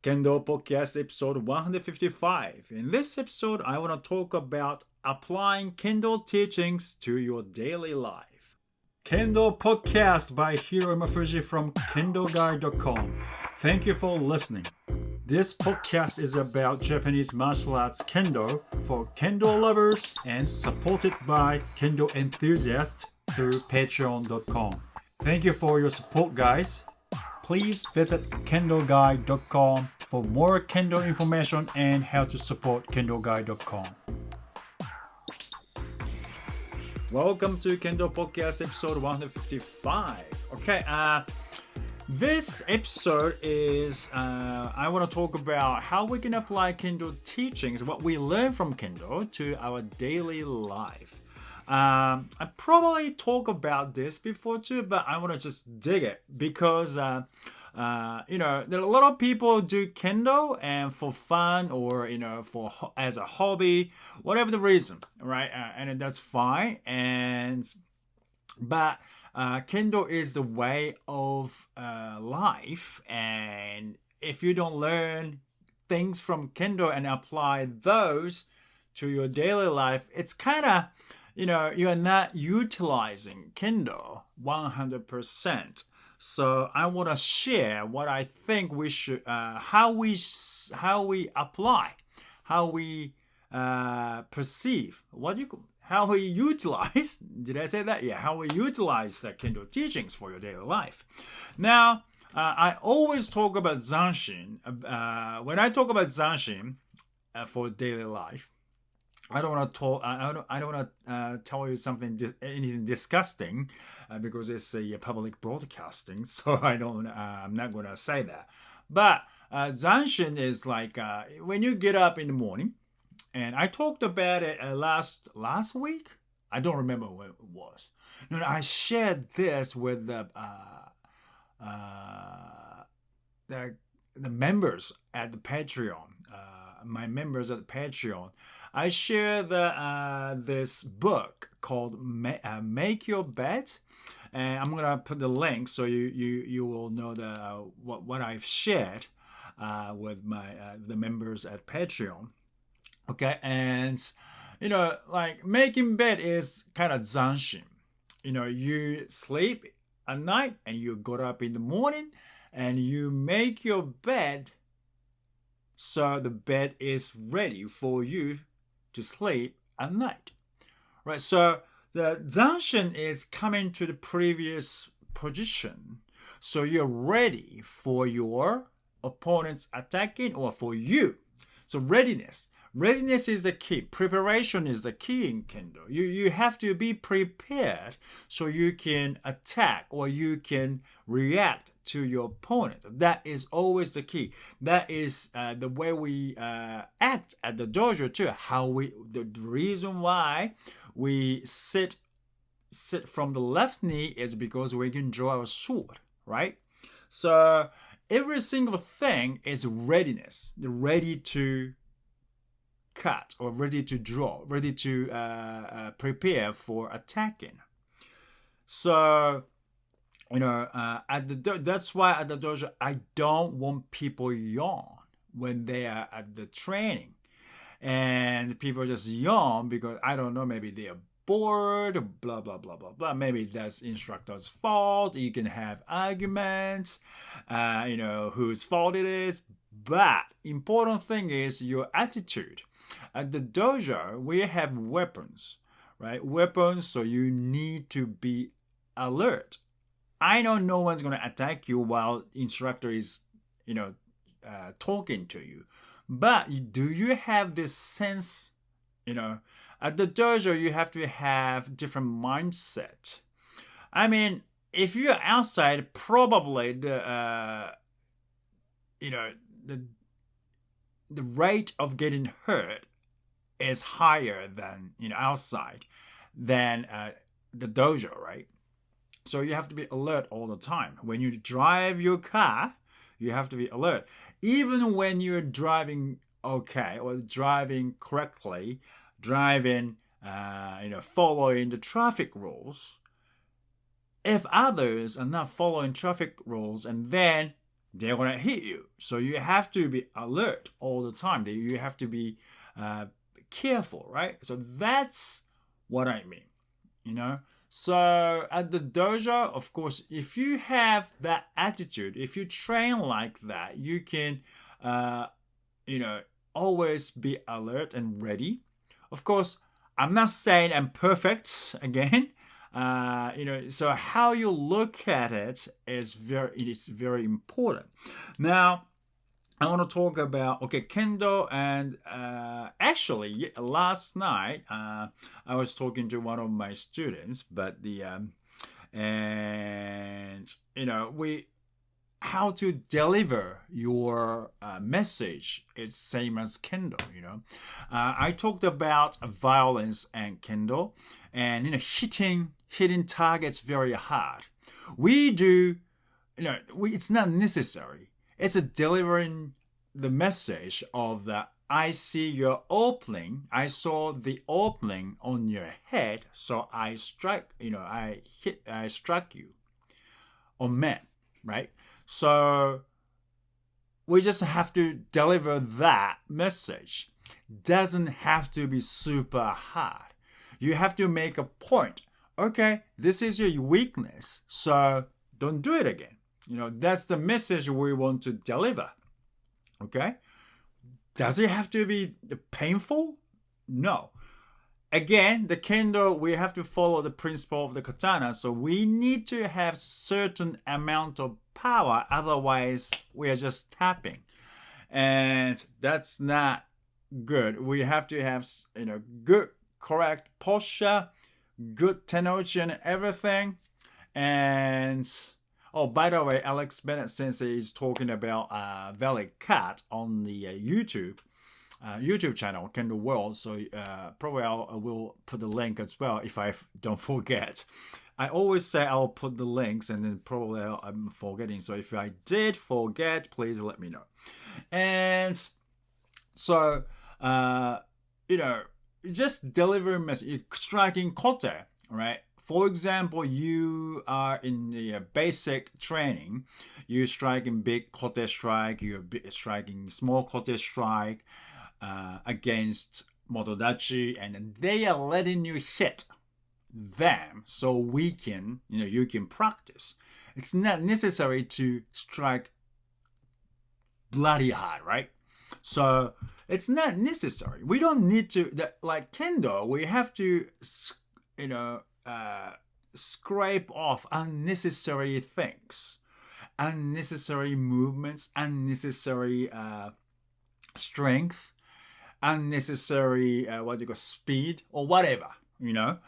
Kendo Podcast episode 155. In this episode, I want to talk about applying Kendo teachings to your daily life. Kendo Podcast by Hiro Mafuji from KendoGuide.com. Thank you for listening. This podcast is about Japanese martial arts Kendo for Kendo lovers and supported by Kendo enthusiasts through Patreon.com. Thank you for your support, guys. Please visit KendoGuide.com for more Kendo information and how to support KendoGuide.com. Welcome to Kendo Podcast episode 155. Okay, this episode is I want to talk about how we can apply Kendo teachings, what we learn from Kendo, to our daily life. I probably talk about this before too, but I want to just dig it because there are a lot of people do Kendo and for fun or for as a hobby, whatever the reason, right? And that's fine. But Kendo is the way of life, and if you don't learn things from Kendo and apply those to your daily life, it's kind of you are not utilizing Kendo 100%. So I want to share what I think we should, how we apply, how we perceive, how we utilize. Did I say that? Yeah, how we utilize the Kendo teachings for your daily life. Now, I always talk about Zanshin. When I talk about Zanshin for daily life, I don't want to talk. I don't want to tell you anything disgusting because it's a public broadcasting. So I'm not going to say that. But Zanshin is like when you get up in the morning, and I talked about it last week. I don't remember when it was. No, I shared this with the members at the Patreon. My members at the Patreon. I share this book called Make Your Bed, and I'm gonna put the link so you will know what I've shared with the members at Patreon. Okay, and like making bed is kind of zanshin. You sleep at night and you got up in the morning and you make your bed so the bed is ready for you to sleep at night, right? So the zanshin is coming to the previous position, so you're ready for your opponent's attacking or for you. So readiness is the key. Preparation is the key in Kendo. You have to be prepared so you can attack or you can react to your opponent. That is always the key. That is the way we act at the dojo too. The reason why we sit from the left knee is because we can draw our sword, right? So every single thing is readiness. Ready to cut or ready to draw, ready to prepare for attacking. So that's why at the dojo I don't want people yawn when they are at the training, and people just yawn because I don't know, maybe they are bored, blah blah blah blah blah. Maybe that's instructor's fault. You can have arguments, whose fault it is. But important thing is your attitude. At the dojo, we have weapons, right? Weapons, so you need to be alert. I know no one's going to attack you while instructor is, talking to you. But do you have this sense, at the dojo, you have to have different mindset. I mean, if you're outside, probably the rate of getting hurt is higher than outside than the dojo, right? So you have to be alert all the time. When you drive your car, you have to be alert. Even when you're driving okay or driving correctly, following the traffic rules. If others are not following traffic rules and then they're gonna hit you. So you have to be alert all the time. You have to be careful, right? So that's what I mean, you know. So at the dojo, of course, if you have that attitude, if you train like that, you can, you know, always be alert and ready. Of course, I'm not saying I'm perfect again. You know, so how you look at it is very important. Now, I want to talk about Kendo, and actually last night I was talking to one of my students, but and you know we how to deliver your message is same as Kendo. You know, I talked about violence and Kendo, and you know hitting targets very hard. We do, you know, it's not necessary. It's a delivering the message of the I see your opening. I saw the opening on your head, so I struck. You know, I struck you. Or man, right? So we just have to deliver that message. Doesn't have to be super hard. You have to make a point. Okay, this is your weakness, so don't do it again. You know, that's the message we want to deliver. Okay? Does it have to be painful? No. Again, the Kendo, we have to follow the principle of the katana, so we need to have certain amount of power, otherwise we are just tapping. And that's not good. We have to have, you know, good, correct posture, good tenouchi and everything. And oh, by the way, Alex Bennett Sensei is talking about Valley Cat on the YouTube channel, Kendo World. So probably I will put the link as well if I don't forget. I always say I'll put the links, and then probably I'm forgetting. So if I did forget, please let me know. And so, you know, just deliver message, striking kote, right? For example, you are in the basic training, you're striking big kote strike, you're striking small kote strike against motodachi, and they are letting you hit them so we can, you know, you can practice. It's not necessary to strike bloody hard, right? So it's not necessary. We don't need to, like Kendo, we have to, you know, scrape off unnecessary things, unnecessary movements, unnecessary strength, unnecessary speed or whatever, you know.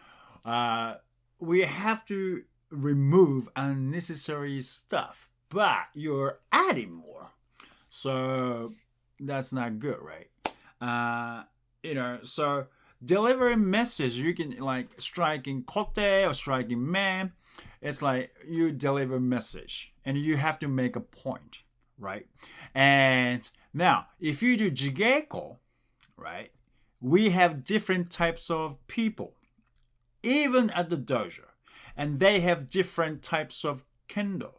We have to remove unnecessary stuff, but you're adding more, so that's not good, right? You know, so delivering message, you can like striking kote or striking man, it's like you deliver message and you have to make a point, right? And now if you do jigeko, right, we have different types of people even at the dojo, and they have different types of Kendo,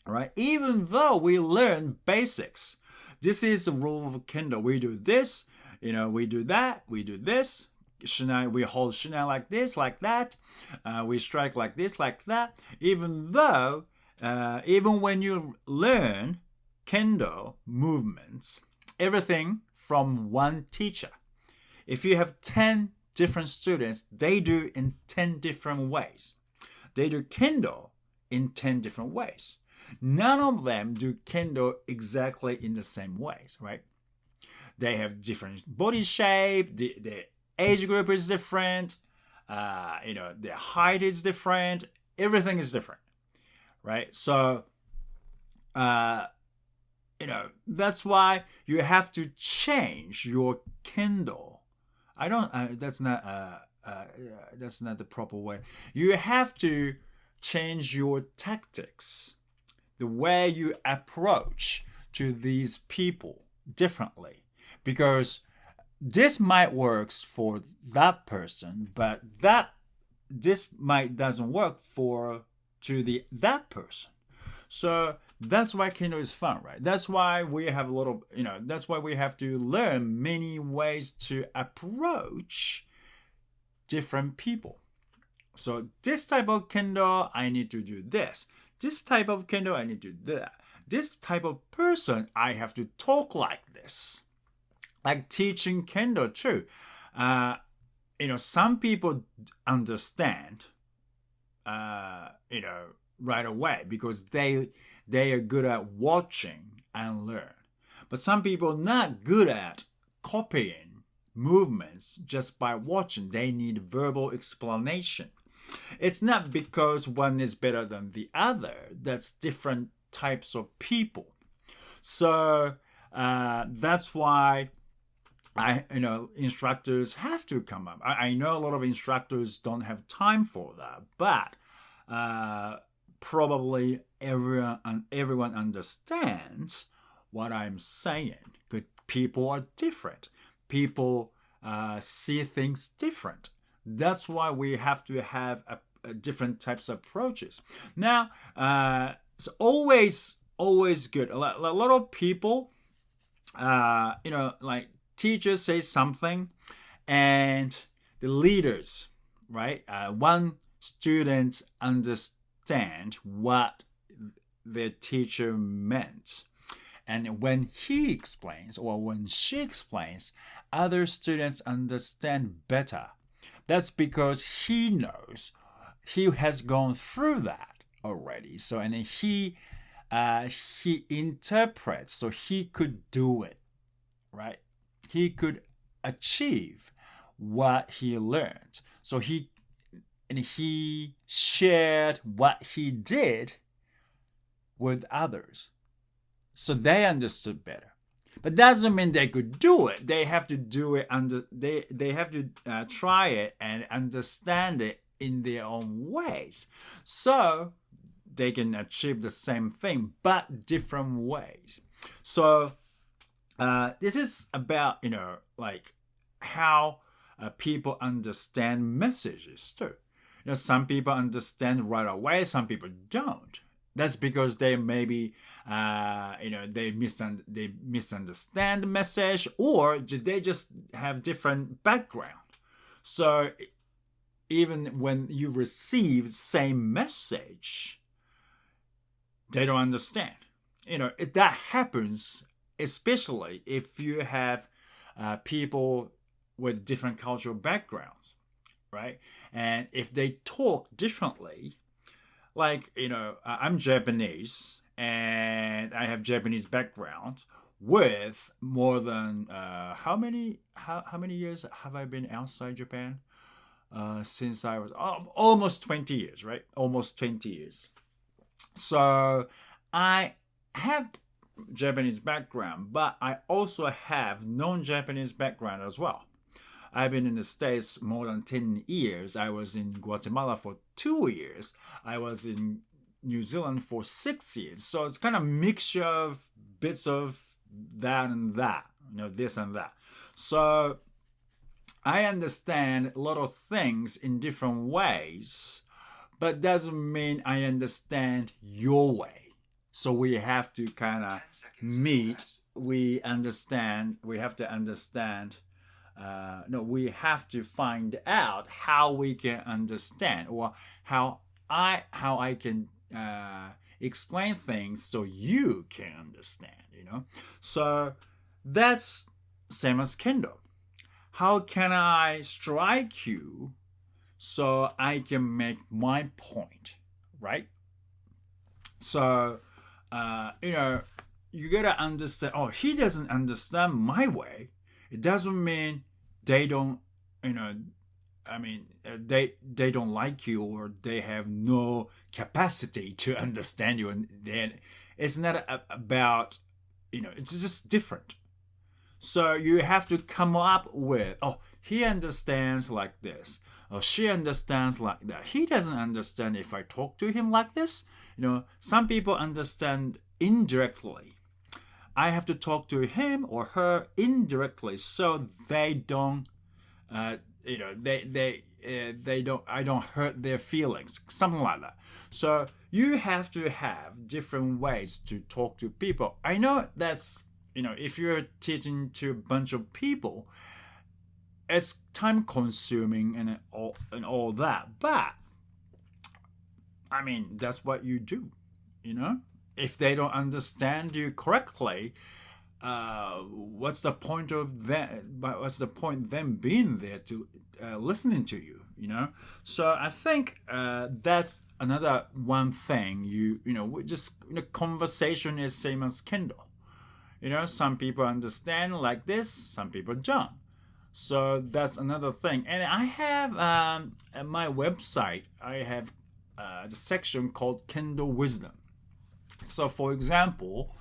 right? Even though we learn basics, this is the rule of Kendo. We do this, you know, we do that, we do this. Shinai, we hold shinai like this, like that. We strike like this, like that. Even though, even when you learn Kendo movements, everything from one teacher. If you have 10 different students, they do in 10 different ways. They do Kendo in 10 different ways. None of them do Kendo exactly in the same ways, right? They have different body shape, the age group is different, you know, their height is different, everything is different, right? So, you know, that's why you have to change your Kendo. I don't. That's not the proper way. You have to change your tactics, the way you approach to these people differently, because this might works for that person, but this might doesn't work for that person. So That's why Kendo is fun, right? That's why we have a little, that's why we have to learn many ways to approach different people. So this type of Kendo, I need to do this. This type of Kendo, I need to do that. This type of person, I have to talk like this. Like teaching Kendo too. Some people understand, right away because they are good at watching and learn. But some people not good at copying movements just by watching. They need verbal explanation. It's not because one is better than the other. That's different types of people. So that's why instructors have to come up. I know a lot of instructors don't have time for that, but probably everyone understands what I'm saying. Good people are different. People see things different. That's why we have to have a different types of approaches. Now, it's always good. A lot of people, like teachers say something, and the leaders, right? One student understand what the teacher meant. And when he explains or when she explains, other students understand better. That's because he knows, he has gone through that already. So, and then he interprets, so he could do it, right? He could achieve what he learned. So he shared what he did with others. So they understood better. But doesn't mean they could do it. They have to do it they have to try it and understand it in their own ways. So they can achieve the same thing, but different ways. So this is about, like how people understand messages too. Some people understand right away, some people don't. That's because they maybe, they misunderstand the message, or they just have different background. So even when you receive same message, they don't understand. That happens, especially if you have people with different cultural backgrounds, right? And if they talk differently, like, I'm Japanese and I have Japanese background with more than how many years have I been outside Japan? Since I was almost 20 years, right? Almost 20 years. So I have Japanese background, but I also have non-Japanese background as well. I've been in the States more than 10 years. I was in Guatemala for 2 years. I was in New Zealand for 6 years. So it's kind of mixture of bits of that and that, this and that. So I understand a lot of things in different ways, but doesn't mean I understand your way. So we have to kind of meet. We have to understand. We have to find out how we can understand, or how I can explain things so you can understand. So that's same as Kendo. How can I strike you so I can make my point, right? So you gotta understand. Oh, he doesn't understand my way. It doesn't mean they don't, they don't like you, or they have no capacity to understand you. And then it's not about, it's just different. So you have to come up with, oh, he understands like this, or she understands like that. He doesn't understand if I talk to him like this. Some people understand indirectly. I have to talk to him or her indirectly, so they don't, I don't hurt their feelings, something like that. So you have to have different ways to talk to people. I know that's, if you're teaching to a bunch of people, it's time consuming and all that. But I mean, that's what you do, If they don't understand you correctly, what's the point of that? What's the point them being there to listening to you? So I think that's another one thing. Conversation is same as Kindle. Some people understand like this, some people don't. So that's another thing. And I have at my website, I have the section called Kendo Wisdom. So for example,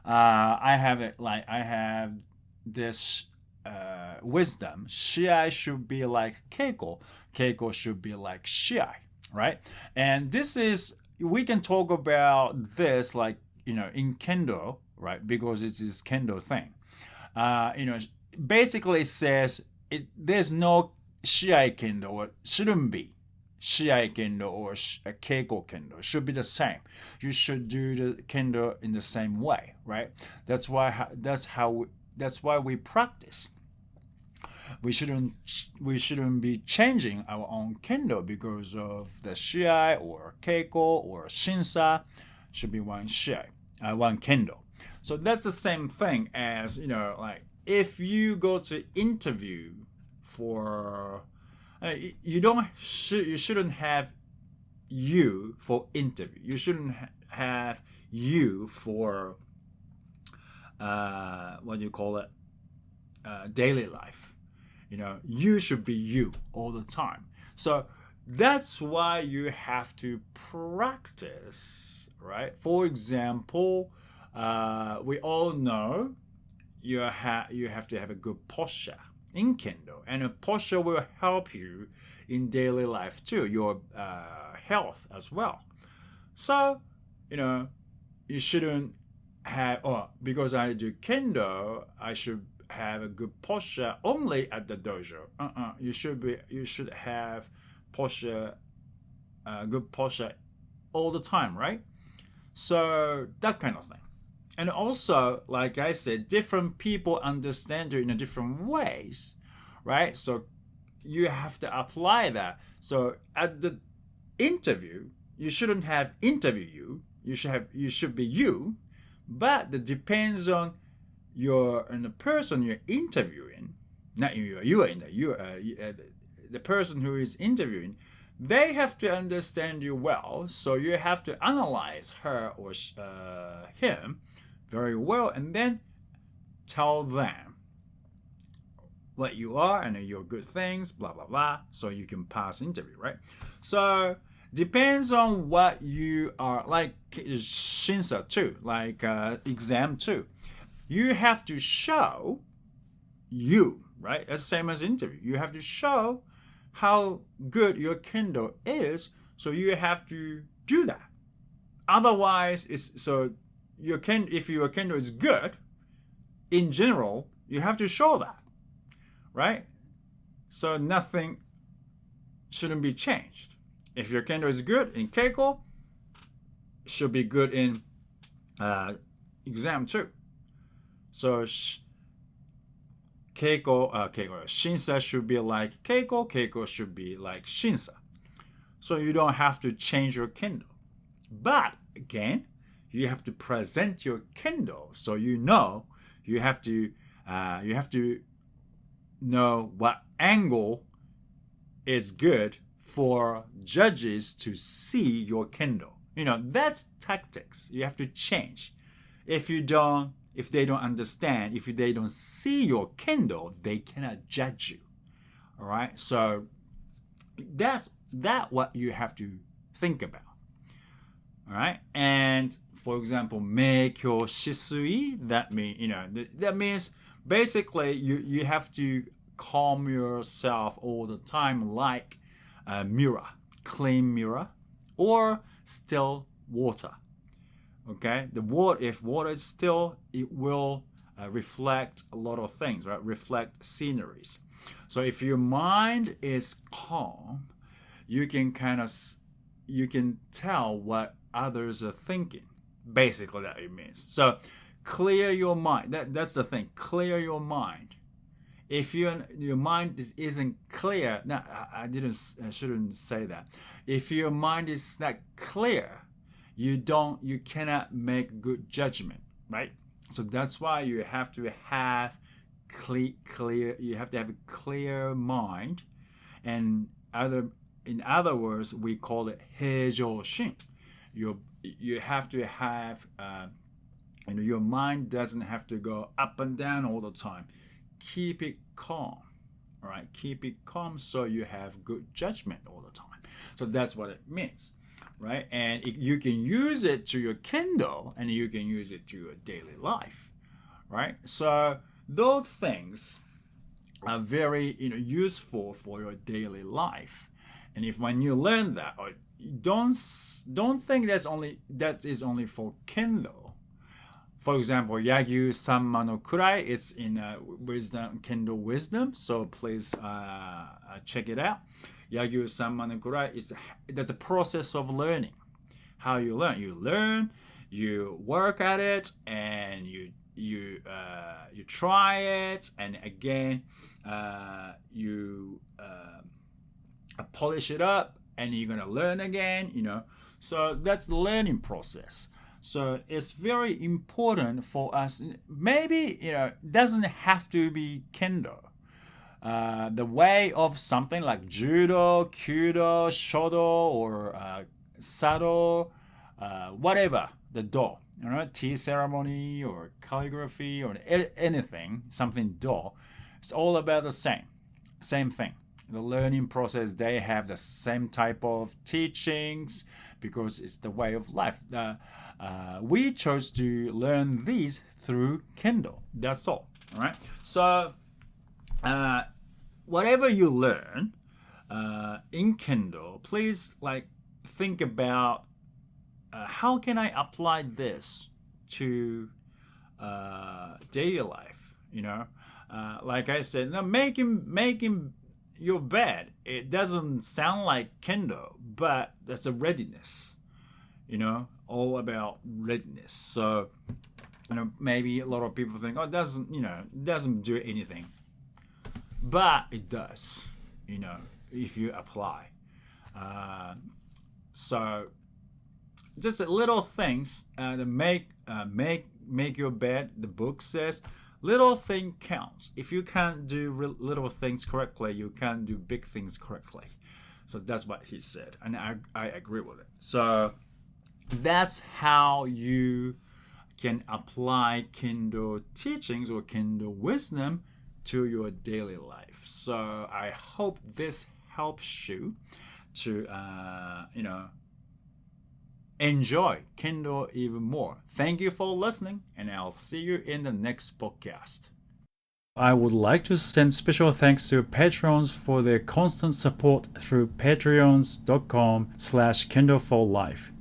I have this wisdom. Shiai should be like Keiko. Keiko should be like Shiai, right? And we can talk about this in Kendo, right? Because it is Kendo thing. Basically says there's no Shiai Kendo, or shouldn't be Shiai Kendo or Keiko Kendo. It should be the same. You should do the Kendo in the same way, right? That's why we practice. We shouldn't be changing our own Kendo because of the Shiai or Keiko or Shinsa. Should be one Shiai, one Kendo. So that's the same thing as if you go to interview for. You shouldn't have you for interview. You shouldn't have you for what do you call it? Daily life. You should be you all the time. So that's why you have to practice, right? For example, we all know you have to have a good posture in Kendo, and a posture will help you in daily life too, your health as well. So, you shouldn't have, because I do Kendo, I should have a good posture only at the dojo. You should have posture, good posture all the time, right? So that kind of thing. And also, like I said, different people understand you in a different ways, right? So you have to apply that. So at the interview, you shouldn't have interview you. You should be you, but it depends on the person you're interviewing. Not the person who is interviewing. They have to understand you well, so you have to analyze her or him very well, and then tell them what you are and your good things, blah blah blah, so you can pass interview, right? So depends on what you are, like Shinsa too, like exam too. You have to show you, right? That's the same as interview. You have to show how good your Kendo is, so you have to do that. Otherwise, if your Kendo is good, in general, you have to show that, right? So nothing shouldn't be changed. If your Kendo is good in Keiko, should be good in exam too. So Shinsa should be like Keiko, Keiko should be like Shinsa. So you don't have to change your Kendo. But again, you have to present your Kendo, so you have to know what angle is good for judges to see your Kendo. That's tactics. You have to change. If they don't understand, if they don't see your Kendo, they cannot judge you. All right? So that's what you have to think about. All right? And for example, meikyo shisui, that means basically you have to calm yourself all the time, like a mirror, clean mirror, or still water. Okay, if water is still, it will reflect a lot of things, right? Reflect sceneries. So if your mind is calm, you can you can tell what others are thinking. Basically, that it means. So clear your mind. That's the thing. Clear your mind. If your mind isn't clear, no, I shouldn't say that. If your mind is not clear, you cannot make good judgment, right? So that's why you have to have clear. You have to have a clear mind, and in other words, we call it 平常心. You have to have your mind doesn't have to go up and down all the time. Keep it calm. All right, keep it calm so you have good judgment all the time. So that's what it means, right? And you can use it to your Kendo, and you can use it to your daily life, right? So those things are very useful for your daily life. And when you learn that, don't think that is only for Kendo. For example, Yagyu Samma no Kurai, it's in wisdom, Kendo wisdom. So please check it out. Yagyu Samma no Kurai is that's a process of learning. How you learn, you work at it, and you try it, and again you polish it up, and you're gonna learn again. So that's the learning process. So it's very important for us. Maybe it doesn't have to be Kendo. The way of something like judo, kyudo, shodo, or sado, whatever the do, tea ceremony or calligraphy or anything, something do. It's all about the same thing. The learning process, they have the same type of teachings because it's the way of life. We chose to learn these through Kendo. That's all right? So whatever you learn in Kendo, please think about how can I apply this to daily life. Like I said, now making your bed, it doesn't sound like Kendo, but that's a readiness. All about readiness. So maybe a lot of people think, it doesn't do anything, but it does. If you apply. So just little things that make your bed. The book says little thing counts. If you can't do little things correctly, you can't do big things correctly. So that's what he said, and I agree with it. So that's how you can apply Kendo teachings or Kendo wisdom to your daily life. So I hope this helps you to enjoy Kendo even more. Thank you for listening, and I'll see you in the next podcast. I would like to send special thanks to patrons for their constant support through patreons.com/Kendo for Life.